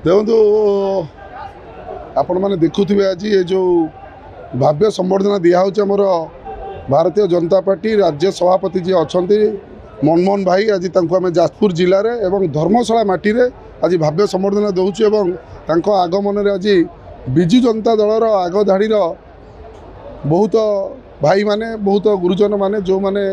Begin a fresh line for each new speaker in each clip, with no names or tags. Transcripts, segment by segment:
देखु आपण मैंने देखुवे आज ये जो भाव्य संबर्धना दिहर भारतीय जनता पार्टी राज्य सभापति जी अच्छा मनमोहन भाई आज आम जाजपुर जिले में एवं धर्मशाला माटी रे आज भाव्य संबर्धना दौचु एवं आगमन आज विजु जनता दलर आग धाड़ीर बहुत भाई माने बहुत गुरुजन माने जो माने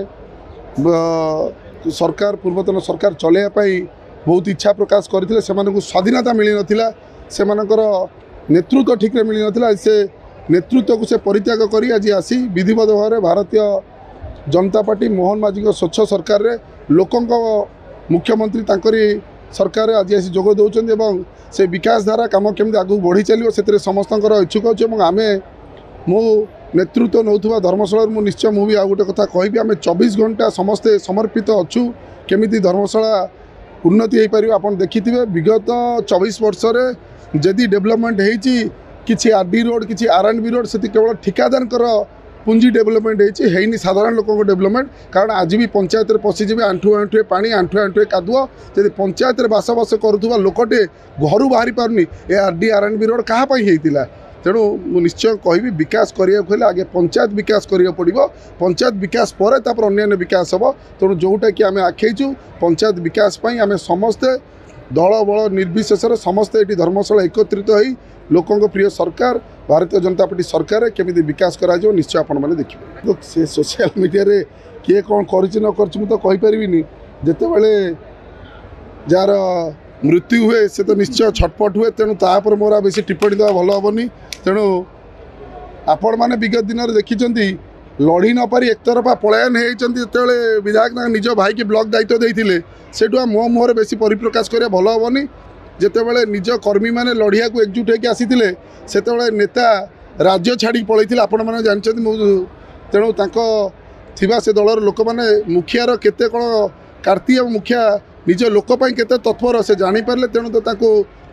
सरकार पूर्वतन सरकार चलैयापाई बहुत इच्छा प्रकाश करते स्वाधीनता मिल नाला से नेतृत्व ठीक रे मिल नाला से नेतृत्व को से परित्याग करी आज आसी विधिवत भाव में भारतीय जनता पार्टी मोहन माझी स्वच्छ सरकार रे लोकों मुख्यमंत्री तांकरी सरकार आज आसी जोग दौरान से विकास धारा काम केमती आगू बढ़ी चलो से समस्त इच्छुक अच्छे आम मु नेतृत्व नौथुवा धर्मशाला मु निश्चय मुझे आ गोटे कथा कहि आम 24 घंटा समस्ते समर्पित अच्छु केमिति धर्मशाला उन्नति हो पार। आप देखिथे विगत 24 वर्ष जदि डेवलपमेंट होती किसी आरडी रोड किसी आरएनबी रोड से केवल ठिकादार पुंजी डेवलपमेंट होनी साधारण लोक डेवलपमेंट कारण आज भी पंचायत पशिजे आंठु आंठुए पानी आंठुए आंठुए कादुआ जब पंचायत बास करुवा लोकटे घर बाहरी पारनी ए आरडी आरएनबी रोड क्या होता तेणु मु निश्चय कहि विकास करें आगे पंचायत विकास करा पड़ो पंचायत विकास पर अन्य विकास हम तेणु जोटा कि आम आखईचु पंचायत विकास आम समस्ते दल बल निर्विशेष समस्ते ये धर्मशाला एकत्रित हो लोकों प्रिय सरकार भारतीय जनता पार्टी सरकार केमी विकास करा निश्चय आपण मैंने देखिए से सोशल मीडिया रे किए कौन कर तो कहीपरि जिते बड़े जार मृत्यु हुए से तो निश्चय छटपट हुए तेणु तापर मोर बेसी टिप्पणी देवा भल हेनी तेणु आपण मैंने विगत दिन में देखी लड़ी न पारी एक तरफा पलायन होते विधायक निज भाई की ब्लॉक दायित्व देते सेठू मो मुहर बेसी परिप्रकाश करा भल हेनी जिते निज कर्मी मैंने लड़िया को एकजुट होकर आसी से नेता राज्य छाड़ी पलैते आपण मैंने जानते तेणु थिबा से दलर लोक मैंने मुखियार केते कौन कार्ती मुखिया निज लोकपाई केते तत्पर से जानीपारे तेणु तो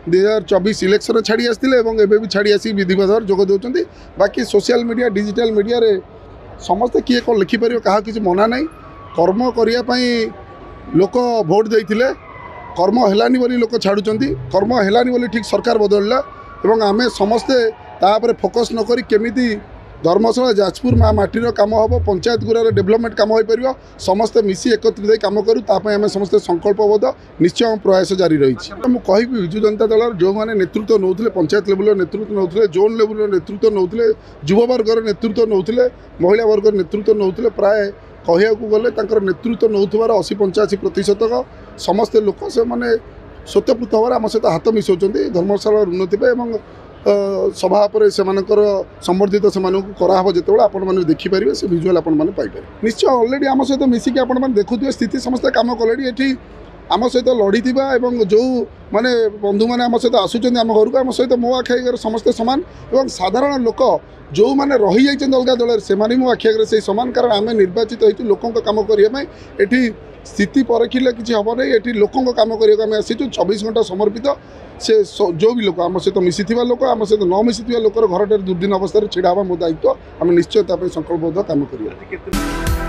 2024 इलेक्शन छाड़ी आसते एवं भी छाड़ी आसी विधिवत जोग दौरान बाकी सोशल मीडिया डिजिटल मीडिया रे समस्ते किए कौन लिखिपर क्या किसी मना ना कर्म करने लोक भोट देते कर्म हेलानी बोली लोक छाड़ुंट कर्म हेलानी बोली ठीक सरकार बदलला एवं आमे समस्ते तापर फोकस नक केमिति धर्मशाला जाजपुर माटीर काम हम पंचायत गुरार डेवलपमेंट काम हो पार समस्ते मिसी एकत्रित काम करूँ आम समस्ते संकल्पबद्ध निश्चय प्रयास जारी रही मुझे कहि विजु जनता दल जो मैंने नेतृत्व नौते पंचायत लेवल नेतृत्व नौते जोन लेवल नेतृत्व नौते युववर्गर नेतृत्व नौते महिला वर्ग नेतृत्व नौते प्राय कहया गले नेतृत्व नौथार 80-85% समस्ते लोक से मैंने स्वतःपूत भाव आम सहित हाथ मिसाऊँ धर्मशाला उन्नति सभा पर से संबर्धित से कराव जो आपण मैंने देखिपारे से विजुआल आपण मैंने पाइपर निश्चय अलरेडी आम सहित मिसिक आपण मैंने देखुए स्थिति समस्त कम कले ये आम सहित लड़ी जो माने बंधु मैंने आम सहित आसुच्च आम घर को आम सहित मो आखिर समस्ते सामान और साधारण लोक जो मैंने रही जाइए अलग दल से मो आखिर से सामान कारण आम निर्वाचित होती लोकों काम करने स्थिति परखिले किसी हम ना ये लोकों काम करने आसीचु 24 घंटा समर्पित से जो भी लोक आम सहित मिसी लोक आम सहित न मिसी लोकर घर दुर्दिन अवस्था छिड़ा मो दायित्व आम निश्चय संकल्पबद्ध काम कर।